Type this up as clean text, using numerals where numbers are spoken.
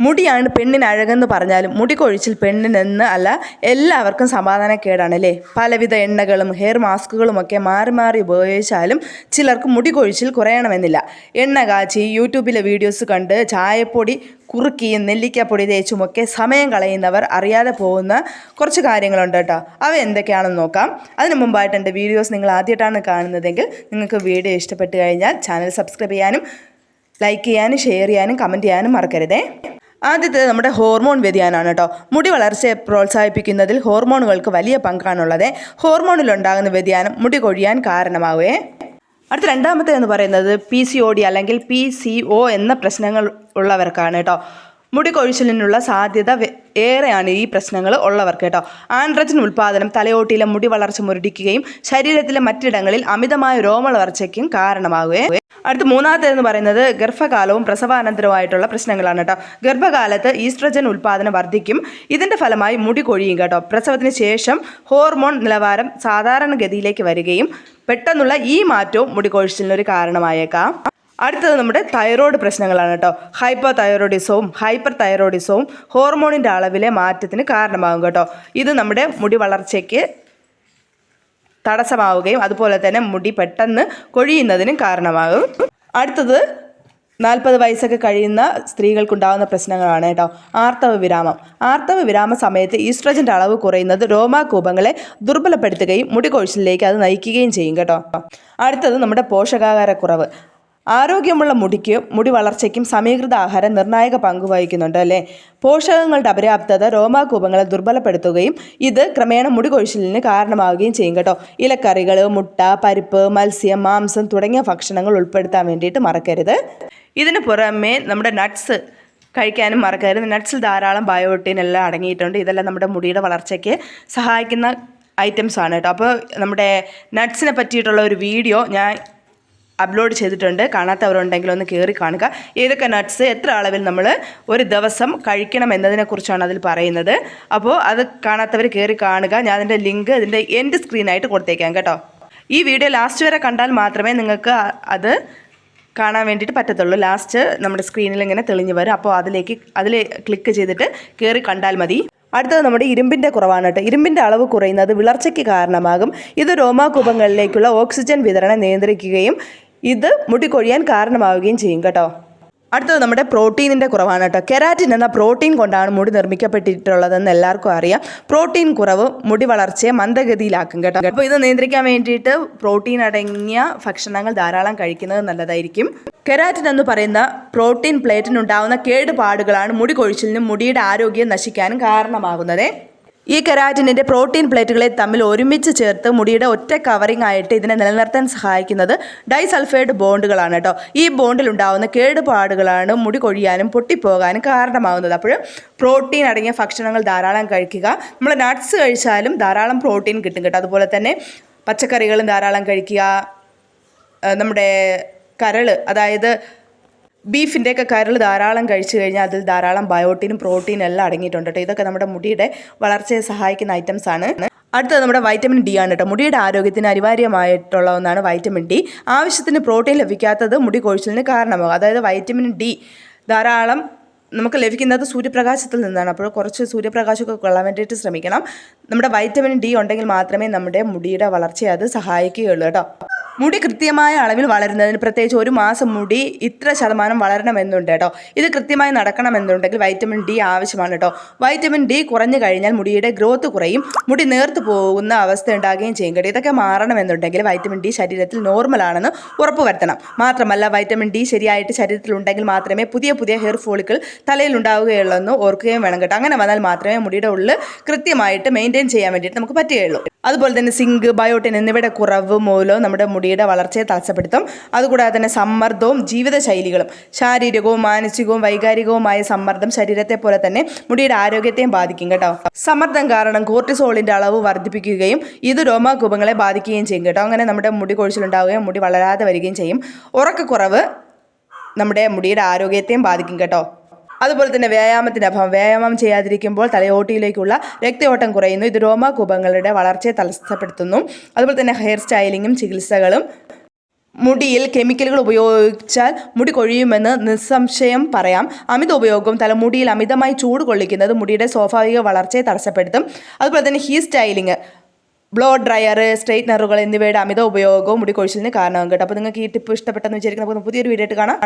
മുടിയാണ് പെണ്ണിന് അഴകെന്ന് പറഞ്ഞാലും മുടി കൊഴിച്ചിൽ പെണ്ണിനെന്ന് അല്ല എല്ലാവർക്കും സമാധാനക്കേടാണ് അല്ലേ. പലവിധ എണ്ണകളും ഹെയർ മാസ്കുകളും ഒക്കെ മാറി മാറി ഉപയോഗിച്ചാലും ചിലർക്ക് മുടി കൊഴിച്ചിൽ കുറയണമെന്നില്ല. എണ്ണ കാച്ചി യൂട്യൂബിലെ വീഡിയോസ് കണ്ട് ചായപ്പൊടി കുറുക്കിയും നെല്ലിക്കപ്പൊടി തേച്ചുമൊക്കെ സമയം കളയുന്നവർ അറിയാതെ പോകുന്ന കുറച്ച് കാര്യങ്ങളുണ്ട് കേട്ടോ. അവ എന്തൊക്കെയാണെന്ന് നോക്കാം. അതിന് മുമ്പായിട്ട് എൻ്റെ വീഡിയോസ് നിങ്ങൾ ആദ്യമായിട്ടാണ് കാണുന്നതെങ്കിൽ നിങ്ങൾക്ക് വീഡിയോ ഇഷ്ടപ്പെട്ട് കഴിഞ്ഞാൽ ചാനൽ സബ്സ്ക്രൈബ് ചെയ്യാനും ലൈക്ക് ചെയ്യാനും ഷെയർ ചെയ്യാനും കമൻറ്റ് ചെയ്യാനും മറക്കരുതേ. ആദ്യത്തെ നമ്മുടെ ഹോർമോൺ വ്യതിയാനമാണ് കേട്ടോ. മുടി വളർച്ചയെ പ്രോത്സാഹിപ്പിക്കുന്നതിൽ ഹോർമോണുകൾക്ക് വലിയ പങ്കാണുള്ളത്. ഹോർമോണിലുണ്ടാകുന്ന വ്യതിയാനം മുടി കൊഴിയാൻ കാരണമാവുകയെ. അടുത്ത രണ്ടാമത്തെ എന്ന് പറയുന്നത് PCOD അല്ലെങ്കിൽ PCO എന്ന പ്രശ്നങ്ങൾ ഉള്ളവർക്കാണ് കേട്ടോ. മുടി കൊഴിച്ചിലിനുള്ള സാധ്യത ഏറെയാണ് ഈ പ്രശ്നങ്ങൾ ഉള്ളവർക്ക് കേട്ടോ. ആൻഡ്രജൻ ഉൽപ്പാദനം തലയോട്ടിയിലെ മുടി വളർച്ച മുരടിക്കുകയും ശരീരത്തിലെ മറ്റിടങ്ങളിൽ അമിതമായ രോമവളർച്ചയ്ക്കും കാരണമാവുകയും. അടുത്ത മൂന്നാമത്തേതെന്ന് പറയുന്നത് ഗർഭകാലവും പ്രസവാനന്തരവുമായിട്ടുള്ള പ്രശ്നങ്ങളാണ് കേട്ടോ. ഗർഭകാലത്ത് ഈസ്ട്രജൻ ഉൽപ്പാദനം വർദ്ധിക്കും. ഇതിൻ്റെ ഫലമായി മുടി കൊഴിയും കേട്ടോ. പ്രസവത്തിന് ശേഷം ഹോർമോൺ നിലവാരം സാധാരണഗതിയിലേക്ക് വരികയും പെട്ടെന്നുള്ള ഈ മാറ്റവും മുടി കൊഴിച്ചിലിനൊരു കാരണമായേക്കാം. അടുത്തത് നമ്മുടെ തൈറോയ്ഡ് പ്രശ്നങ്ങളാണ് കേട്ടോ. ഹൈപ്പോ തൈറോയിഡിസവും ഹൈപ്പർ തൈറോയിഡിസവും ഹോർമോണിൻ്റെ അളവിലെ മാറ്റത്തിന് കാരണമാകും കേട്ടോ. ഇത് നമ്മുടെ മുടി വളർച്ചയ്ക്ക് തടസ്സമാവുകയും അതുപോലെ തന്നെ മുടി പെട്ടെന്ന് കൊഴിയുന്നതിനും കാരണമാകും. അടുത്തത് 40 വയസ്സൊക്കെ കഴിയുന്ന സ്ത്രീകൾക്കുണ്ടാകുന്ന പ്രശ്നങ്ങളാണ് കേട്ടോ. ആർത്തവ വിരാമ സമയത്ത് ഈസ്ട്രജൻ്റെ അളവ് കുറയുന്നത് രോമാകൂപങ്ങളെ ദുർബലപ്പെടുത്തുകയും മുടി കൊഴിച്ചിലേക്ക് അത് നയിക്കുകയും ചെയ്യും കേട്ടോ. അടുത്തത് നമ്മുടെ പോഷകാഹാരക്കുറവ്. ആരോഗ്യമുള്ള മുടി വളർച്ചയ്ക്കും സമീകൃത ആഹാരം നിർണായക പങ്ക് വഹിക്കുന്നുണ്ട് അല്ലേ. പോഷകങ്ങളുടെ അപര്യാപ്തത രോമാകൂപങ്ങളെ ദുർബലപ്പെടുത്തുകയും ഇത് ക്രമേണ മുടി കൊഴിച്ചിലിന് കാരണമാവുകയും ചെയ്യും കേട്ടോ. ഇലക്കറികൾ, മുട്ട, പരിപ്പ്, മത്സ്യം, മാംസം തുടങ്ങിയ ഭക്ഷണങ്ങൾ ഉൾപ്പെടുത്താൻ വേണ്ടിയിട്ട് മറക്കരുത്. ഇതിന് പുറമെ നമ്മുടെ നട്ട്സ് കഴിക്കാനും മറക്കരുത്. നട്ട്സിൽ ധാരാളം ബയോട്ടിൻ എല്ലാം അടങ്ങിയിട്ടുണ്ട്. ഇതെല്ലാം നമ്മുടെ മുടിയുടെ വളർച്ചയ്ക്ക് സഹായിക്കുന്ന ഐറ്റംസ് ആണ് കേട്ടോ. അപ്പോൾ നമ്മുടെ നട്ട്സിനെ പറ്റിയിട്ടുള്ള ഒരു വീഡിയോ ഞാൻ അപ്ലോഡ് ചെയ്തിട്ടുണ്ട്. കാണാത്തവരുണ്ടെങ്കിൽ ഒന്ന് കയറി കാണുക. ഏതൊക്കെ നട്ട്സ് എത്ര അളവിൽ നമ്മൾ ഒരു ദിവസം കഴിക്കണം എന്നതിനെക്കുറിച്ചാണ് അതിൽ പറയുന്നത്. അപ്പോൾ അത് കാണാത്തവർ കയറി കാണുക. ഞാൻ അതിൻ്റെ ലിങ്ക് ഇതിൻ്റെ എൻഡ് സ്ക്രീനായിട്ട് കൊടുത്തേക്കാം കേട്ടോ. ഈ വീഡിയോ ലാസ്റ്റ് വരെ കണ്ടാൽ മാത്രമേ നിങ്ങൾക്ക് അത് കാണാൻ വേണ്ടിയിട്ട് പറ്റത്തുള്ളൂ. ലാസ്റ്റ് നമ്മുടെ സ്ക്രീനിൽ ഇങ്ങനെ തെളിഞ്ഞു വരും. അപ്പോൾ അതിൽ ക്ലിക്ക് ചെയ്തിട്ട് കയറി കണ്ടാൽ മതി. അടുത്തത് നമ്മുടെ ഇരുമ്പിൻ്റെ കുറവാണ് കേട്ടോ. ഇരുമ്പിൻ്റെ അളവ് കുറയുന്നത് വിളർച്ചയ്ക്ക് കാരണമാകും. ഇത് രോമാകൂപങ്ങളിലേക്കുള്ള ഓക്സിജൻ വിതരണം നിയന്ത്രിക്കുകയും ഇത് മുടി കൊഴിയാൻ കാരണമാവുകയും ചെയ്യും കേട്ടോ. അടുത്തത് നമ്മുടെ പ്രോട്ടീനിൻ്റെ കുറവാണ് കേട്ടോ. കെരാറ്റിൻ എന്ന പ്രോട്ടീൻ കൊണ്ടാണ് മുടി നിർമ്മിക്കപ്പെട്ടിട്ടുള്ളതെന്ന് എല്ലാവർക്കും അറിയാം. പ്രോട്ടീൻ കുറവ് മുടി വളർച്ചയെ മന്ദഗതിയിലാക്കും കേട്ടോ. അപ്പോൾ ഇത് നിയന്ത്രിക്കാൻ വേണ്ടിയിട്ട് പ്രോട്ടീൻ അടങ്ങിയ ഭക്ഷണങ്ങൾ ധാരാളം കഴിക്കുന്നത് നല്ലതായിരിക്കും. കെരാറ്റിൻ എന്ന് പറയുന്ന പ്രോട്ടീൻ പ്ലേറ്റിനുണ്ടാകുന്ന കേടുപാടുകളാണ് മുടി കൊഴിച്ചിലിനും മുടിയുടെ ആരോഗ്യം നശിക്കാനും കാരണമാകുന്നത്. ഈ കെരാറ്റിനിൻ്റെ പ്രോട്ടീൻ പ്ലേറ്റുകളെ തമ്മിൽ ഒരുമിച്ച് ചേർത്ത് മുടിയുടെ ഒറ്റ കവറിംഗ് ആയിട്ട് ഇതിനെ നിലനിർത്താൻ സഹായിക്കുന്നത് ഡൈസൾഫൈഡ് ബോണ്ടുകളാണ് കേട്ടോ. ഈ ബോണ്ടിലുണ്ടാകുന്ന കേടുപാടുകളാണ് മുടി കൊഴിയാനും പൊട്ടിപ്പോകാനും കാരണമാകുന്നത്. അപ്പോൾ പ്രോട്ടീൻ അടങ്ങിയ ഭക്ഷണങ്ങൾ ധാരാളം കഴിക്കുക. നമ്മൾ നട്ട്സ് കഴിച്ചാലും ധാരാളം പ്രോട്ടീൻ കിട്ടും കേട്ടോ. അതുപോലെ തന്നെ പച്ചക്കറികളും ധാരാളം കഴിക്കുക. നമ്മുടെ കരൾ, അതായത് ബീഫിൻ്റെയൊക്കെ കരൾ ധാരാളം കഴിച്ചു കഴിഞ്ഞാൽ അതിൽ ധാരാളം ബയോട്ടിനും പ്രോട്ടീനും എല്ലാം അടങ്ങിയിട്ടുണ്ട് കേട്ടോ. ഇതൊക്കെ നമ്മുടെ മുടിയുടെ വളർച്ചയെ സഹായിക്കുന്ന ഐറ്റംസ് ആണ്. അടുത്തത് നമ്മുടെ വൈറ്റമിൻ ഡി ആണ് കേട്ടോ. മുടിയുടെ ആരോഗ്യത്തിന് അനിവാര്യമായിട്ടുള്ള ഒന്നാണ് വൈറ്റമിൻ ഡി. ആവശ്യത്തിന് പ്രോട്ടീൻ ലഭിക്കാത്തത് മുടി കൊഴിച്ചിലിന് കാരണമാകും. അതായത് വൈറ്റമിൻ ഡി ധാരാളം നമുക്ക് ലഭിക്കുന്നത് സൂര്യപ്രകാശത്തിൽ നിന്നാണ്. അപ്പോൾ കുറച്ച് സൂര്യപ്രകാശമൊക്കെ കൊള്ളാൻ വേണ്ടിയിട്ട് ശ്രമിക്കണം. നമ്മുടെ വൈറ്റമിൻ ഡി ഉണ്ടെങ്കിൽ മാത്രമേ നമ്മുടെ മുടിയുടെ വളർച്ചയെ അത് സഹായിക്കുകയുള്ളൂ കേട്ടോ. മുടി കൃത്യമായ അളവിൽ വളരുന്നതിന് പ്രത്യേകിച്ച് ഒരു മാസം മുടി ഇത്ര ശതമാനം വളരണമെന്നുണ്ട് കേട്ടോ. ഇത് കൃത്യമായി നടക്കണമെന്നുണ്ടെങ്കിൽ വൈറ്റമിൻ ഡി ആവശ്യമാണ് കേട്ടോ. വൈറ്റമിൻ ഡി കുറഞ്ഞു കഴിഞ്ഞാൽ മുടിയുടെ ഗ്രോത്ത് കുറയും, മുടി നേർത്തു പോകുന്ന അവസ്ഥ ഉണ്ടാകുകയും ചെയ്യും കേട്ടോ. ഇതൊക്കെ മാറണമെന്നുണ്ടെങ്കിൽ വൈറ്റമിൻ ഡി ശരീരത്തിൽ നോർമലാണെന്ന് ഉറപ്പുവരുത്തണം. മാത്രമല്ല വൈറ്റമിൻ ഡി ശരിയായിട്ട് ശരീരത്തിലുണ്ടെങ്കിൽ മാത്രമേ പുതിയ ഹെയർ ഫോളിക്കിൾ തലയിൽ ഉണ്ടാവുകയുള്ളൂ ഓർക്കുകയും വേണം കേട്ടോ. അങ്ങനെ വന്നാൽ മാത്രമേ മുടിയുടെ ഉള്ളിൽ കൃത്യമായിട്ട് മെയിൻറ്റെയിൻ ചെയ്യാൻ വേണ്ടിയിട്ട് നമുക്ക് പറ്റുകയുള്ളൂ. അതുപോലെ തന്നെ സിങ്ക്, ബയോട്ടിൻ എന്നിവയുടെ കുറവ് മൂലം നമ്മുടെ മുടിയുടെ വളർച്ചയെ തടസ്സപ്പെടുത്തും. അതുകൂടാതെ തന്നെ സമ്മർദ്ദവും ജീവിതശൈലികളും, ശാരീരികവും മാനസികവും വൈകാരികവുമായ സമ്മർദ്ദം ശരീരത്തെ പോലെ തന്നെ മുടിയുടെ ആരോഗ്യത്തെയും ബാധിക്കും കേട്ടോ. സമ്മർദ്ദം കാരണം കോർട്ടിസോളിൻ്റെ അളവ് വർദ്ധിപ്പിക്കുകയും ഇത് രോമാകൂപങ്ങളെ ബാധിക്കുകയും ചെയ്യും കേട്ടോ. അങ്ങനെ നമ്മുടെ മുടി കൊഴിച്ചിലുണ്ടാവുകയും മുടി വളരാതെ വരികയും ചെയ്യും. ഉറക്കക്കുറവ് നമ്മുടെ മുടിയുടെ ആരോഗ്യത്തെയും ബാധിക്കും കേട്ടോ. അതുപോലെ തന്നെ വ്യായാമത്തിൻ്റെ അഭാവം. വ്യായാമം ചെയ്യാതിരിക്കുമ്പോൾ തലയോട്ടിയിലേക്കുള്ള രക്തയോട്ടം കുറയുന്നു. ഇത് രോമാകൂപങ്ങളുടെ വളർച്ചയെ തടസ്സപ്പെടുത്തുന്നു. അതുപോലെ തന്നെ ഹെയർ സ്റ്റൈലിങ്ങും ചികിത്സകളും മുടിയിൽ കെമിക്കലുകൾ ഉപയോഗിച്ചാൽ മുടി കൊഴിയുമെന്ന് നിസ്സംശയം പറയാം. അമിത ഉപയോഗവും തലമുടിയിൽ അമിതമായി ചൂട് കൊള്ളിക്കുന്നത് മുടിയുടെ സ്വാഭാവിക വളർച്ചയെ തടസ്സപ്പെടുത്തും. അതുപോലെ തന്നെ ഹെയർ സ്റ്റൈലിങ്, ബ്ലോ ഡ്രയർ, സ്ട്രെയിറ്റ്നറുകൾ എന്നിവയുടെ അമിത ഉപയോഗവും മുടി കൊഴിച്ചിലിന് കാരണമാകും കേട്ടോ. അപ്പോൾ നിങ്ങൾക്ക് ഈ ടിപ്പ് ഇഷ്ടപ്പെട്ടെന്ന് വിചാരിക്കുന്നു. നമുക്ക് പുതിയൊരു വീഡിയോ ആയിട്ട് കാണാം.